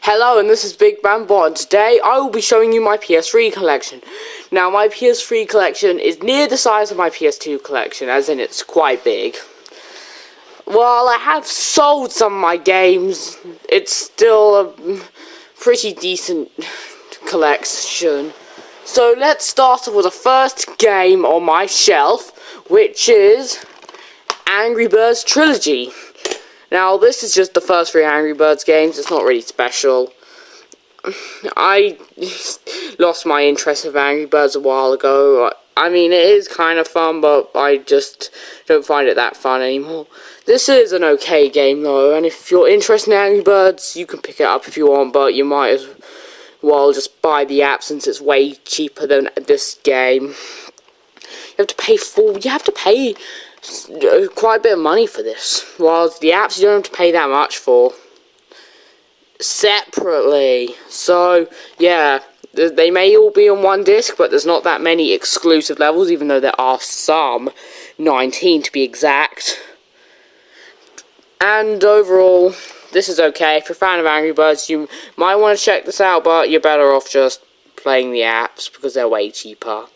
Hello, and this is Big Man Bot. Today I will be showing you my PS3 collection. Now, my PS3 collection is near the size of my PS2 collection, as in it's quite big. While I have sold some of my games, it's still a pretty decent collection. So let's start off with the first game on my shelf, which is Angry Birds Trilogy. Now, this is just the first 3 Angry Birds games. It's not really special. I lost my interest in Angry Birds a while ago. I mean, it is kind of fun, but I just don't find it that fun anymore. This is an okay game, though, and if you're interested in Angry Birds, you can pick it up if you want, but you might as well just buy the app since it's way cheaper than this game. You have to pay quite a bit of money for this, while the apps you don't have to pay that much for separately. So yeah, they may all be on one disc, but there's not that many exclusive levels, even though there are some, 19 to be exact. And overall, this is okay. If you're a fan of Angry Birds, you might want to check this out, but you're better off just playing the apps because they're way cheaper.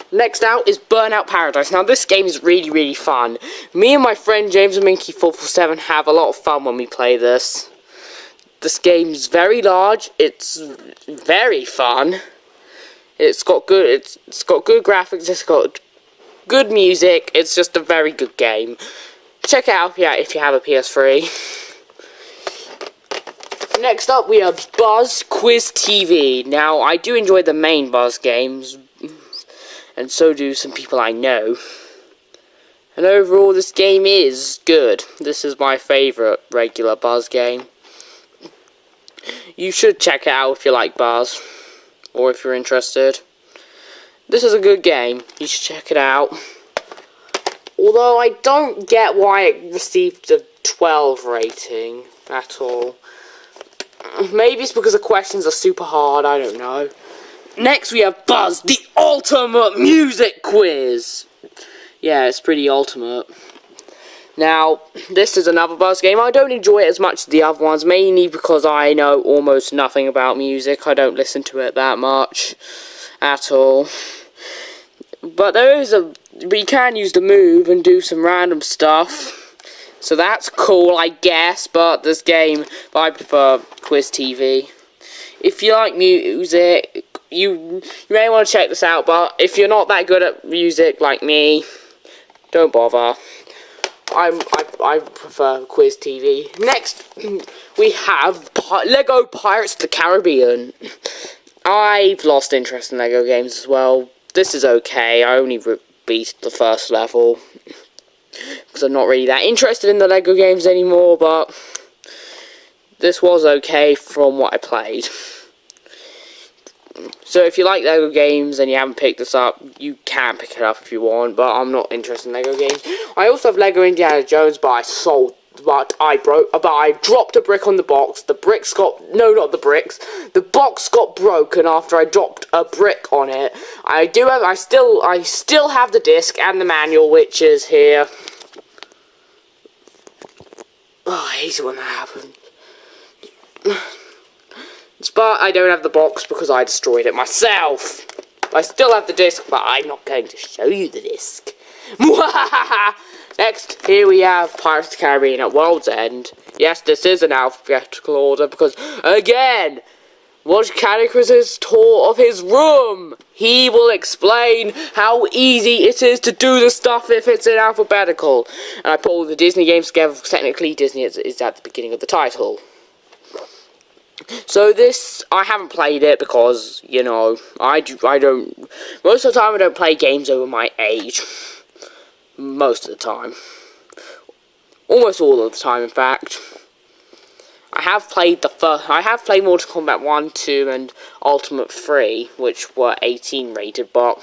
Next out is Burnout Paradise. Now, this game is really fun. Me and my friend James and Minky447 have a lot of fun when we play this. This game's very large. It's very fun. It's got good graphics. It's got good music. It's just a very good game. Check it out if you have a PS3. Next up, we have Buzz Quiz TV. Now, I do enjoy the main Buzz games, and so do some people I know. And overall, this game is good. This is my favourite regular Buzz game. You should check it out if you like Buzz, or if you're interested. This is a good game. You should check it out. Although I don't get why it received a 12 rating at all. Maybe it's because the questions are super hard, I don't know. Next we have Buzz, the Ultimate Music Quiz. Yeah, it's pretty ultimate. Now, this is another Buzz game. I don't enjoy it as much as the other ones, mainly because I know almost nothing about music. I don't listen to it that much at all. But you can use the move and do some random stuff. So that's cool, I guess, but this game, I prefer Quiz TV. If you like music, you may want to check this out, but if you're not that good at music like me, don't bother. I prefer Quiz TV. Next, we have Lego Pirates of the Caribbean. I've lost interest in Lego games as well. This is okay. I only beat the first level because I'm not really that interested in the Lego games anymore, but this was okay from what I played. So if you like Lego games and you haven't picked this up, you can pick it up if you want, but I'm not interested in Lego games. I also have Lego Indiana Jones, but I dropped a brick on the box. The box got broken after I dropped a brick on it. I still have the disc and the manual, which is here. Oh, I hate it when that happens. But I don't have the box because I destroyed it myself. I still have the disc, but I'm not going to show you the disc. Next, here we have Pirates of the Caribbean at World's End. Yes, this is an alphabetical order because, again, watch Catechiz's tour of his room. He will explain how easy it is to do the stuff if it's in alphabetical. And I put all the Disney games together because technically Disney is at the beginning of the title. So this, I haven't played it because, you know, most of the time I don't play games over my age. Most of the time. Almost all of the time, in fact. I have played Mortal Kombat 1, 2, and Ultimate 3, which were 18 rated, but,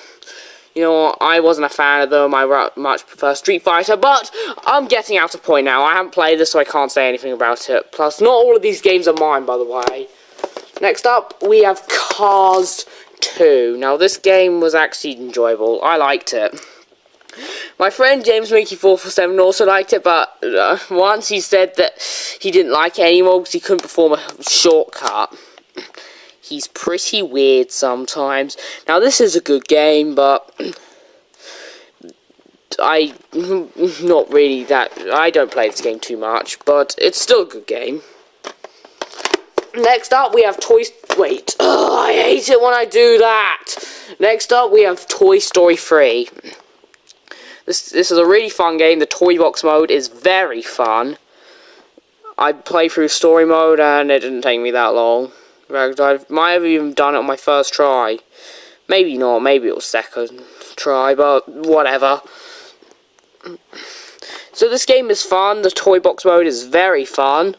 you know, I wasn't a fan of them. I much prefer Street Fighter, but I'm getting out of point now. I haven't played this, so I can't say anything about it. Plus, not all of these games are mine, by the way. Next up, we have Cars 2. Now, this game was actually enjoyable. I liked it. My friend James Mickey447 also liked it, but once he said that he didn't like it anymore because he couldn't perform a shortcut. He's pretty weird sometimes. Now this is a good game, but I don't play this game too much, but it's still a good game. Next up, we have I hate it when I do that. Next up, we have Toy Story 3. This is a really fun game. The Toy Box mode is very fun. I played through story mode, and it didn't take me that long. I might have even done it on my first try. Maybe not. Maybe it was second try, but whatever. So this game is fun. The Toy Box mode is very fun.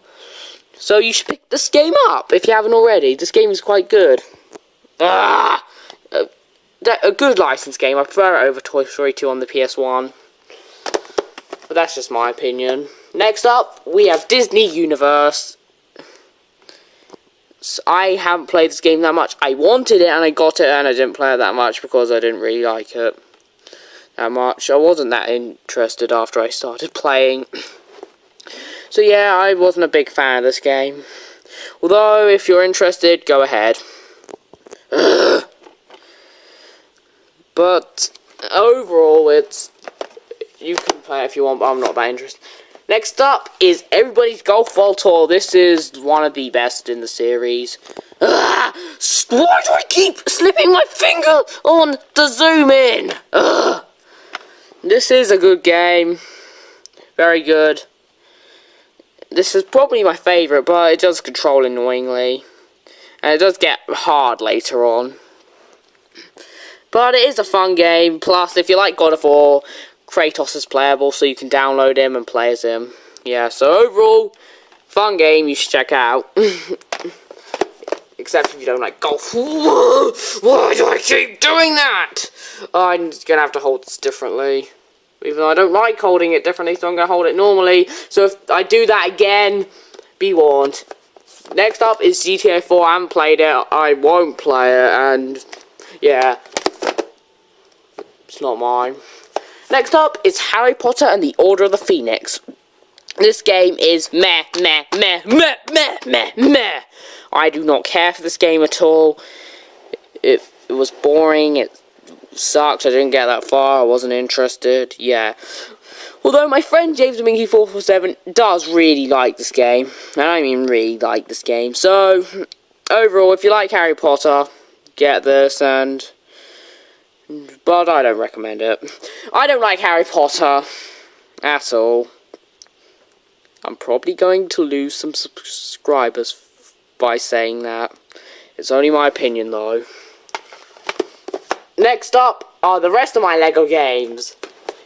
So you should pick this game up if you haven't already. This game is quite good. A good licensed game. I prefer it over Toy Story 2 on the PS1. But that's just my opinion. Next up, we have Disney Universe. So I haven't played this game that much. I wanted it and I got it and I didn't play it that much because I didn't really like it that much. I wasn't that interested after I started playing. So yeah, I wasn't a big fan of this game. Although, if you're interested, go ahead. But overall, you can play it if you want, but I'm not that interested. Next up is Everybody's Golf World Tour. This is one of the best in the series. Why do I keep slipping my finger on the zoom in? This is a good game. Very good. This is probably my favourite, but it does control annoyingly. And it does get hard later on. But it is a fun game. Plus, if you like God of War, Kratos is playable, so you can download him and play as him. Yeah, so overall, fun game you should check out. Except if you don't like golf. Why do I keep doing that? I'm going to have to hold this differently. Even though I don't like holding it differently, so I'm going to hold it normally. So if I do that again, be warned. Next up is GTA 4. I haven't played it. I won't play it, and yeah. It's not mine. Next up is Harry Potter and the Order of the Phoenix. This game is meh. I do not care for this game at all. It was boring. It sucks. I didn't get that far. I wasn't interested. Yeah. Although my friend James Minky447 does really like this game. And I mean really like this game. So, overall, if you like Harry Potter, get this but I don't recommend it. I don't like Harry Potter at all. I'm probably going to lose some subscribers by saying that. It's only my opinion though. Next up are the rest of my LEGO games.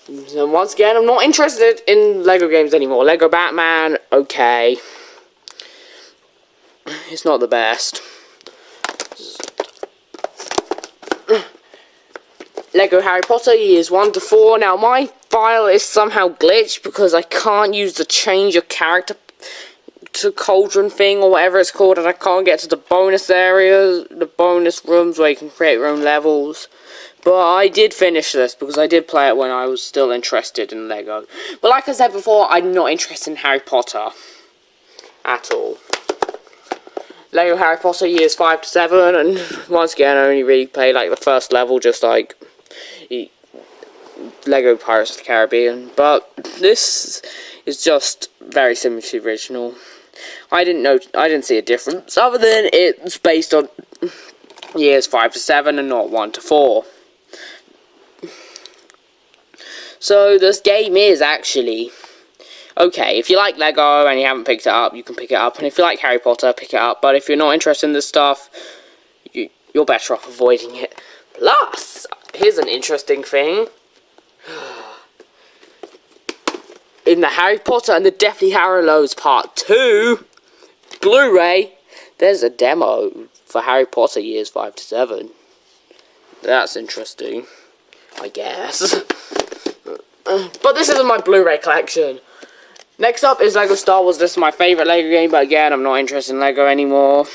And once again, I'm not interested in LEGO games anymore. LEGO Batman, okay. It's not the best. Lego Harry Potter years 1 to 4. Now my file is somehow glitched because I can't use the change your character to cauldron thing or whatever it's called, and I can't get to the bonus areas, the bonus rooms where you can create your own levels. But I did finish this because I did play it when I was still interested in Lego. But like I said before, I'm not interested in Harry Potter at all. Lego Harry Potter years 5 to 7, and once again I only really played like the first level, just like Lego Pirates of the Caribbean, but this is just very similar to the original. I didn't see a difference other than it's based on years 5 to 7 and not 1 to 4. So this game is actually okay. If you like Lego and you haven't picked it up, you can pick it up, and if you like Harry Potter, pick it up. But if you're not interested in this stuff, you're better off avoiding it. Plus, here's an interesting thing. In the Harry Potter and the Deathly Hallows Part 2 Blu-ray, there's a demo for Harry Potter years 5 to 7. That's interesting, I guess. But this isn't my Blu-ray collection. Next up is Lego Star Wars. This is my favourite Lego game, but again, I'm not interested in Lego anymore.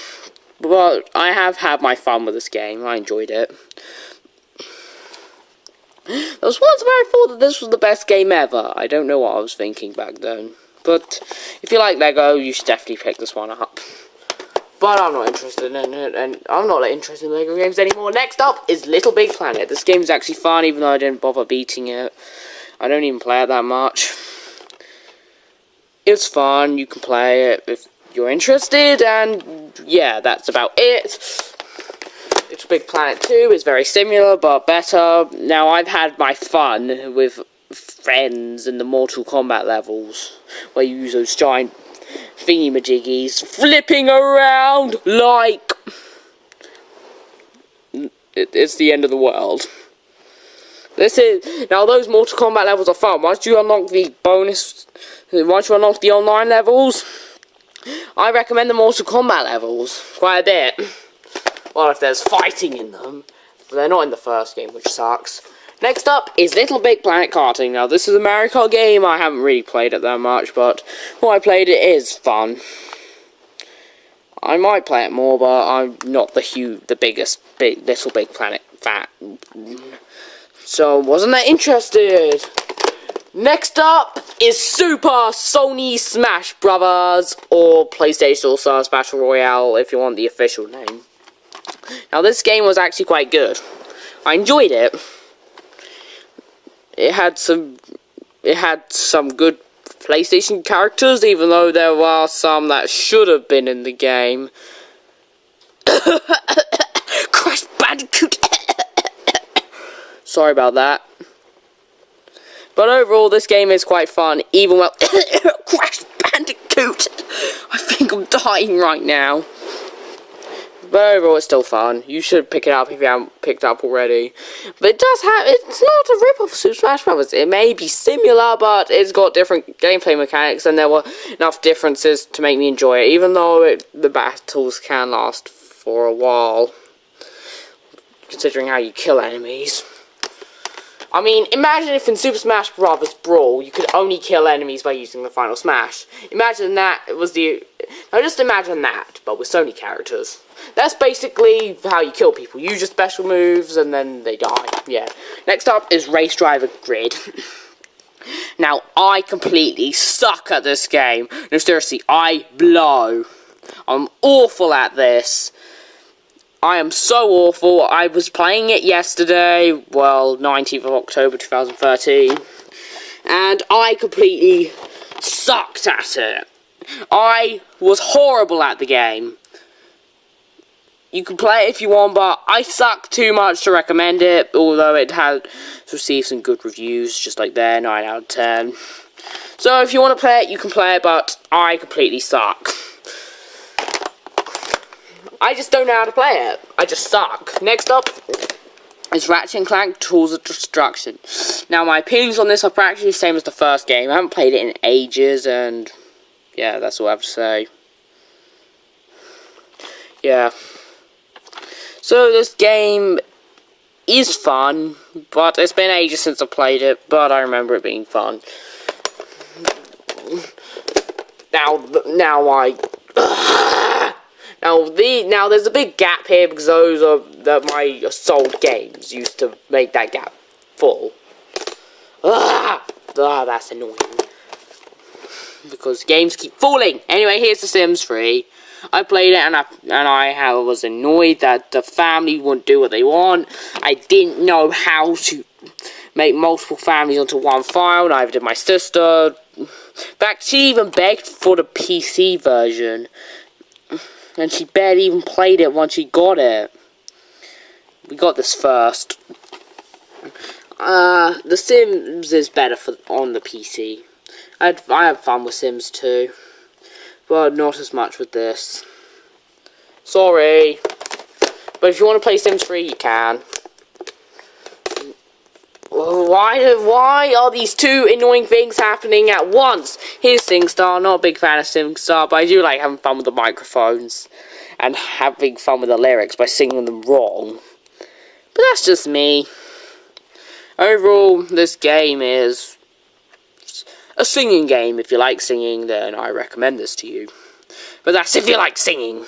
But I have had my fun with this game. I enjoyed it. There was once where I thought that this was the best game ever. I don't know what I was thinking back then. But if you like Lego, you should definitely pick this one up. But I'm not interested in it, and I'm not interested in Lego games anymore. Next up is Little Big Planet. This game is actually fun, even though I didn't bother beating it. I don't even play it that much. It's fun, you can play it if you're interested, and yeah, that's about it. Little Big Planet 2 is very similar, but better. Now, I've had my fun with friends in the Mortal Kombat levels, where you use those giant thingy-majiggies flipping around like it's the end of the world. Now those Mortal Kombat levels are fun. Once you unlock the online levels, I recommend the Mortal Kombat levels quite a bit. Well, if there's fighting in them, but they're not in the first game, which sucks. Next up is Little Big Planet Karting. Now, this is a Mario Kart game. I haven't really played it that much, but when I played it is fun. I might play it more, but I'm not the biggest Little Big Planet fan. So, wasn't that interested. Next up is Super Sony Smash Brothers, or PlayStation All-Stars Battle Royale, if you want the official name. Now, this game was actually quite good. I enjoyed it. It had some good PlayStation characters, even though there are some that should have been in the game. Crash Bandicoot. Sorry about that. But overall, this game is quite fun, even well. Crash Bandicoot. I think I'm dying right now. But overall, it's still fun. You should pick it up if you haven't picked it up already. But it's not a rip-off of Super Smash Bros. It may be similar, but it's got different gameplay mechanics, and there were enough differences to make me enjoy it, even though the battles can last for a while, considering how you kill enemies. I mean, imagine if in Super Smash Bros. Brawl, you could only kill enemies by using the final smash. Imagine that now just imagine that, but with Sony characters. That's basically how you kill people. Use your special moves, and then they die. Yeah. Next up is Race Driver Grid. Now, I completely suck at this game. No, seriously, I blow. I'm awful at this. I am so awful. I was playing it yesterday, well, 19th of October 2013, and I completely sucked at it. I was horrible at the game. You can play it if you want, but I suck too much to recommend it, although it has received some good reviews, just like there, 9 out of 10. So if you want to play it, you can play it, but I completely suck. I just don't know how to play it. I just suck. Next up is Ratchet & Clank Tools of Destruction. Now, my opinions on this are practically the same as the first game. I haven't played it in ages, and yeah, that's all I have to say. Yeah. So, this game is fun, but it's been ages since I played it, but I remember it being fun. Now there's a big gap here because those are my sold games used to make that gap full. That's annoying. Because games keep falling. Anyway, here's The Sims 3. I played it and I was annoyed that the family wouldn't do what they want. I didn't know how to make multiple families onto one file. Neither did my sister. In fact, she even begged for the PC version. And she barely even played it once she got it. We got this first. The Sims is better on the PC. I had fun with Sims 2. But not as much with this. Sorry. But if you want to play Sims 3, you can. Why are these two annoying things happening at once? Here's SingStar. Not a big fan of SingStar, but I do like having fun with the microphones and having fun with the lyrics by singing them wrong. But that's just me. Overall, this game is a singing game. If you like singing, then I recommend this to you. But that's if you like singing.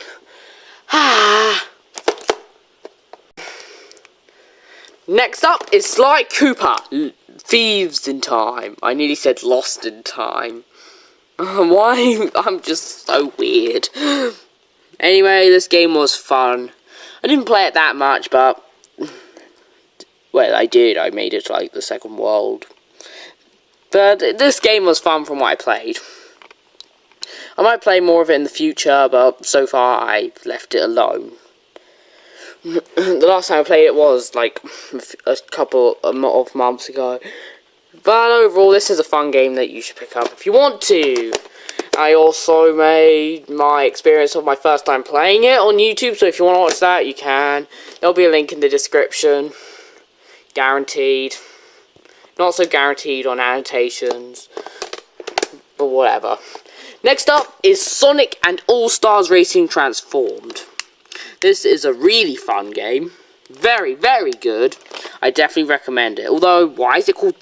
Next up is Sly Cooper, Thieves in Time. I nearly said Lost in Time. Why? I'm just so weird. Anyway, this game was fun. I didn't play it that much, but... well, I did. I made it to, like, the second world. But this game was fun from what I played. I might play more of it in the future, but so far I've left it alone. The last time I played it was, like, a couple of months ago. But overall, this is a fun game that you should pick up if you want to. I also made my experience of my first time playing it on YouTube, so if you want to watch that, you can. There'll be a link in the description. Guaranteed. Not so guaranteed on annotations. But whatever. Next up is Sonic and All-Stars Racing Transformed. This is a really fun game. Very, very good. I definitely recommend it. Although, why is it called...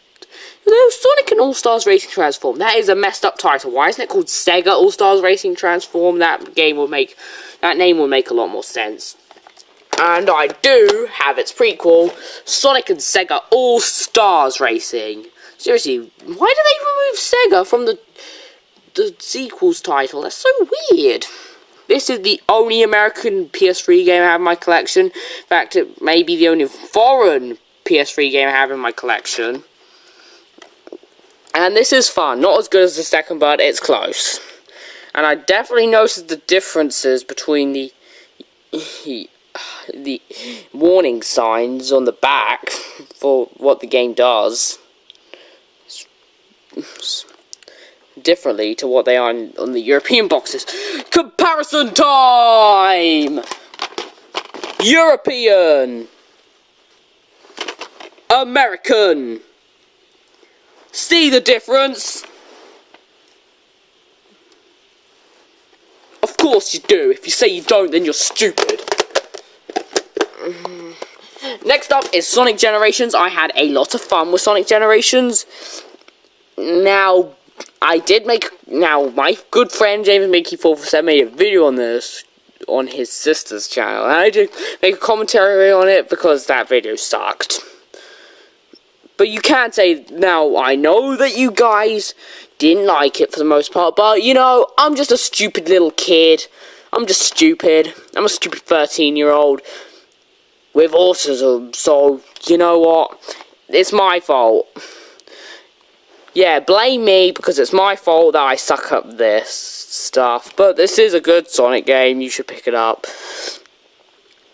Sonic and All-Stars Racing Transformed. That is a messed up title. Why isn't it called Sega All-Stars Racing Transformed? That name will make a lot more sense. And I do have its prequel, Sonic and Sega All-Stars Racing. Seriously, why do they remove Sega from the sequel's title? That's so weird. This is the only American PS3 game I have in my collection. In fact, it may be the only foreign PS3 game I have in my collection. And this is fun. Not as good as the second, but it's close. And I definitely noticed the differences between the warning signs on the back for what the game does. Differently to what they are on the European boxes. Comparison time! European! American! See the difference? Of course you do. If you say you don't, then you're stupid. Next up is Sonic Generations. I had a lot of fun with Sonic Generations. Now, my good friend James Mickey447 made a video on this on his sister's channel, and I did make a commentary on it because that video sucked. But you can say, now, I know that you guys didn't like it for the most part, but, you know, I'm just a stupid little kid. I'm just stupid. I'm a stupid 13-year-old with autism, so, you know what? It's my fault. Yeah, blame me, because it's my fault that I suck up this stuff. But this is a good Sonic game, you should pick it up.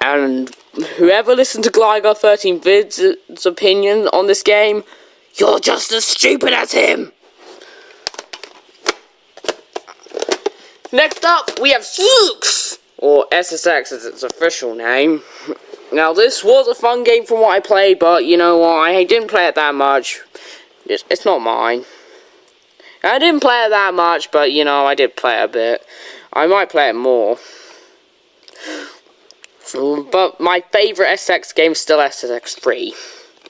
And whoever listened to Gligar13vid's opinion on this game, you're just as stupid as him! Next up, we have SSX, or SSX as its official name. Now, this was a fun game from what I played, but you know what, I didn't play it that much. It's not mine. I didn't play it that much, but you know, I did play it a bit. I might play it more. But my favourite SSX game is still SSX3.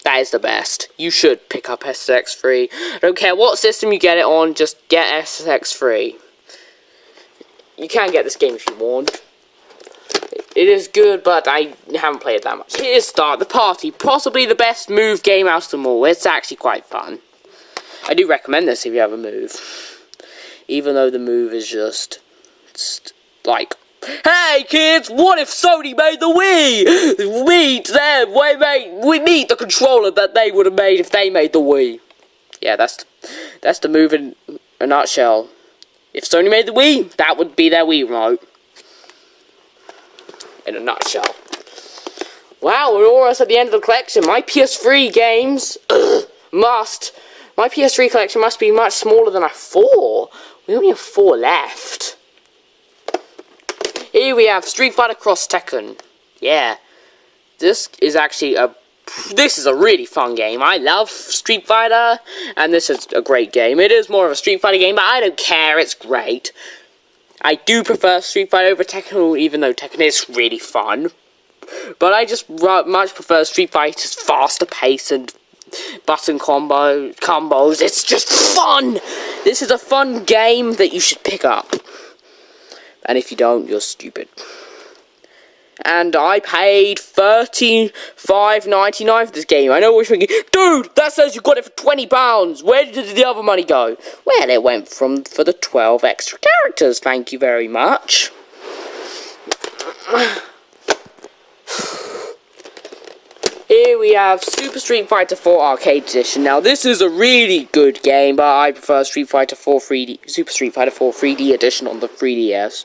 That is the best. You should pick up SSX3. I don't care what system you get it on, just get SSX3. You can get this game if you want. It is good, but I haven't played it that much. Here's Start the Party. Possibly the best move game out of them all. It's actually quite fun. I do recommend this if you have a move. Even though the move is just like... Hey kids, what if Sony made the Wii? We meet the controller that they would have made if they made the Wii. Yeah, that's the move in a nutshell. If Sony made the Wii, that would be their Wii remote. In a nutshell. Wow, we're almost at the end of the collection. My PS3 games my PS3 collection must be much smaller than I thought. We only have 4 left. Here we have Street Fighter Cross Tekken. Yeah. This is a really fun game. I love Street Fighter, and this is a great game. It is more of a Street Fighter game, but I don't care. It's great. I do prefer Street Fighter over Tekken, even though Tekken is really fun. But I just much prefer Street Fighter's faster pace and button combos. It's just fun! This is a fun game that you should pick up. And if you don't, you're stupid. and I paid $35.99 for this game. I know what you're thinking, dude, that says you got it for £20. Where did the other money go? Well, it went for the 12 extra characters. Thank you very much. Here we have Super Street Fighter 4 Arcade Edition. Now, this is a really good game, but I prefer Super Street Fighter 4 3D Edition on the 3DS.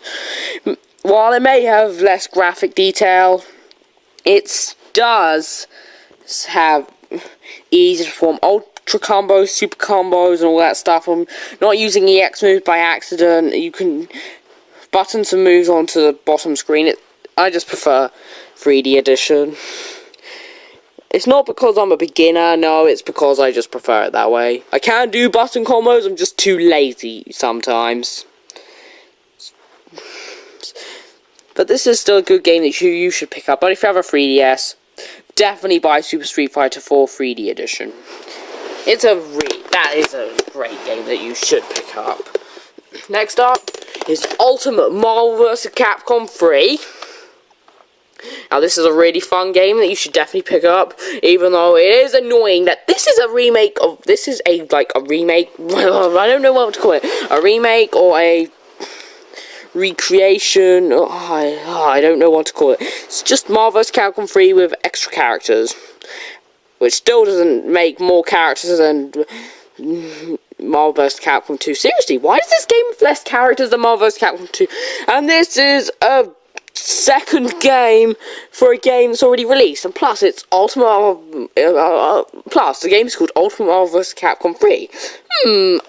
While it may have less graphic detail, it does have easy to perform ultra combos, super combos, and all that stuff. I'm not using EX moves by accident. You can button some moves onto the bottom screen. I just prefer 3D Edition. It's not because I'm a beginner, no, it's because I just prefer it that way. I can do button combos, I'm just too lazy sometimes. But this is still a good game that you should pick up. But if you have a 3DS, definitely buy Super Street Fighter 4 3D Edition. That is a great game that you should pick up. Next up is Ultimate Marvel vs. Capcom 3. Now, this is a really fun game that you should definitely pick up, even though it is annoying that this is a remake of, I don't know what to call it, a remake or a recreation, I don't know what to call it. It's just Marvel vs. Capcom 3 with extra characters, which still doesn't make more characters than Marvel vs. Capcom 2. Seriously, why is this game with less characters than Marvel vs. Capcom 2? And this is a second game for a game that's already released, and plus it's plus the game is called Ultimate Marvel vs. Capcom 3.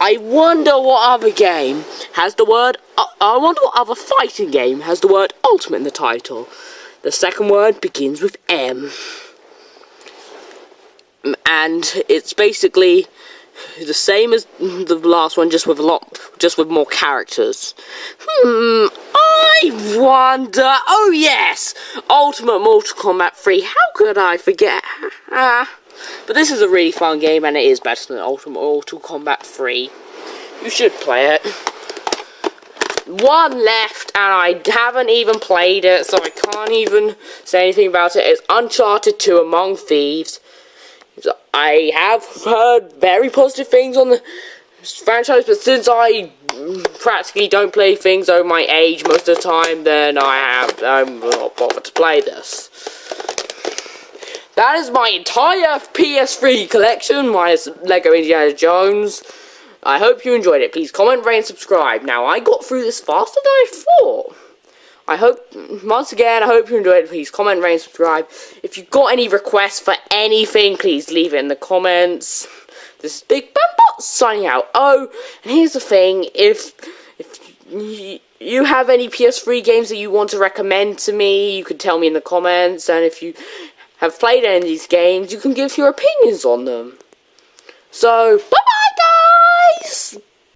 I wonder what other game has the word I wonder what other fighting game has the word ultimate in the title. The second word begins with M, and it's basically the same as the last one, just with more characters. I wonder. Oh yes, Ultimate Mortal Kombat 3. How could I forget? But this is a really fun game, and it is better than Ultimate Mortal Kombat 3. You should play it. One left, and I haven't even played it, so I can't even say anything about it. It's Uncharted 2 Among Thieves. I have heard very positive things on the franchise, but since I practically don't play things over my age most of the time, then I'm not bothered to play this. That is my entire PS3 collection, minus Lego Indiana Jones. I hope you enjoyed it. Please comment, rate, and subscribe. Now, I got through this faster than I thought. Once again, I hope you enjoyed it. Please comment, rate, and subscribe. If you've got any requests for anything, please leave it in the comments. This is Big Bambot signing out. Oh, and here's the thing. If you have any PS3 games that you want to recommend to me, you could tell me in the comments. And if you have played any of these games, you can give your opinions on them. So, bye-bye, guys!